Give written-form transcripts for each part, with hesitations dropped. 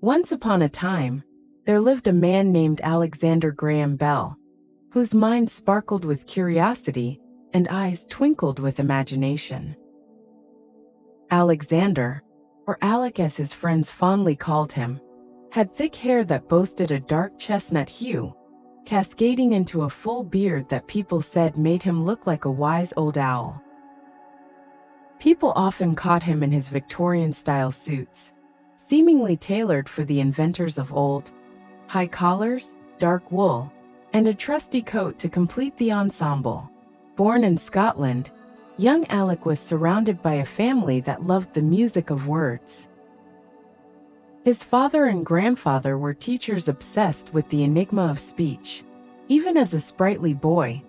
Once upon a time, there lived a man named Alexander Graham Bell, whose mind sparkled with curiosity and eyes twinkled with imagination. Alexander, or Alec as his friends fondly called him, had thick hair that boasted a dark chestnut hue, cascading into a full beard that people said made him look like a wise old owl. People often caught him in his Victorian-style suits, seemingly tailored for the inventors of old, high collars, dark wool, and a trusty coat to complete the ensemble. Born in Scotland, young Alec was surrounded by a family that loved the music of words. His father and grandfather were teachers obsessed with the enigma of speech. Even as a sprightly boy,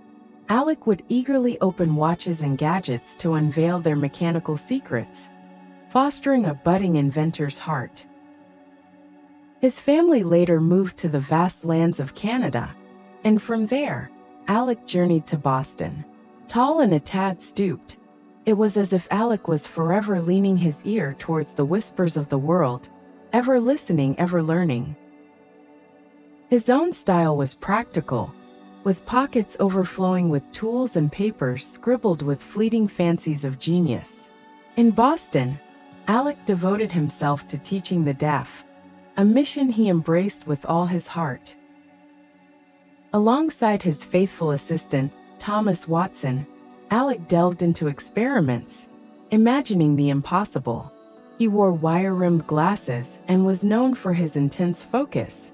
Alec would eagerly open watches and gadgets to unveil their mechanical secrets, fostering a budding inventor's heart. His family later moved to the vast lands of Canada, and from there, Alec journeyed to Boston. Tall and a tad stooped, it was as if Alec was forever leaning his ear towards the whispers of the world, ever listening, ever learning. His own style was practical, with pockets overflowing with tools and papers scribbled with fleeting fancies of genius. In Boston, Alec devoted himself to teaching the deaf, a mission he embraced with all his heart. Alongside his faithful assistant, Thomas Watson, Alec delved into experiments, imagining the impossible. He wore wire-rimmed glasses and was known for his intense focus.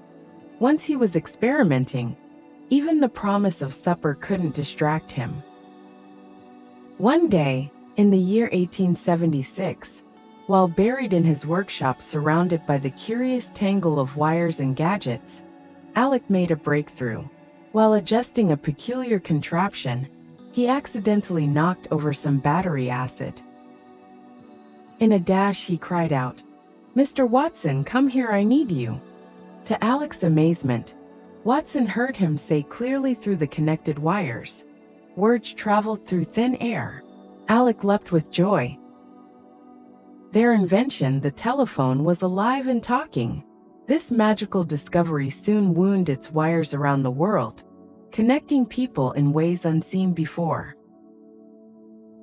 Once he was experimenting, even the promise of supper couldn't distract him. One day, in the year 1876, while buried in his workshop surrounded by the curious tangle of wires and gadgets, Alec made a breakthrough. While adjusting a peculiar contraption, he accidentally knocked over some battery acid. In a dash, he cried out, "Mr. Watson, come here, I need you." To Alec's amazement, Watson heard him say clearly through the connected wires. Words traveled through thin air. Alec leapt with joy. Their invention, the telephone, was alive and talking. This magical discovery soon wound its wires around the world, connecting people in ways unseen before.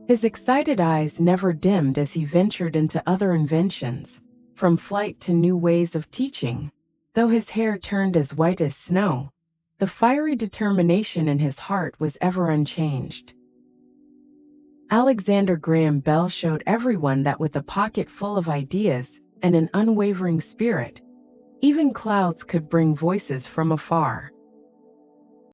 His excited eyes never dimmed as he ventured into other inventions, from flight to new ways of teaching. Though his hair turned as white as snow, the fiery determination in his heart was ever unchanged. Alexander Graham Bell showed everyone that with a pocket full of ideas and an unwavering spirit, even clouds could bring voices from afar.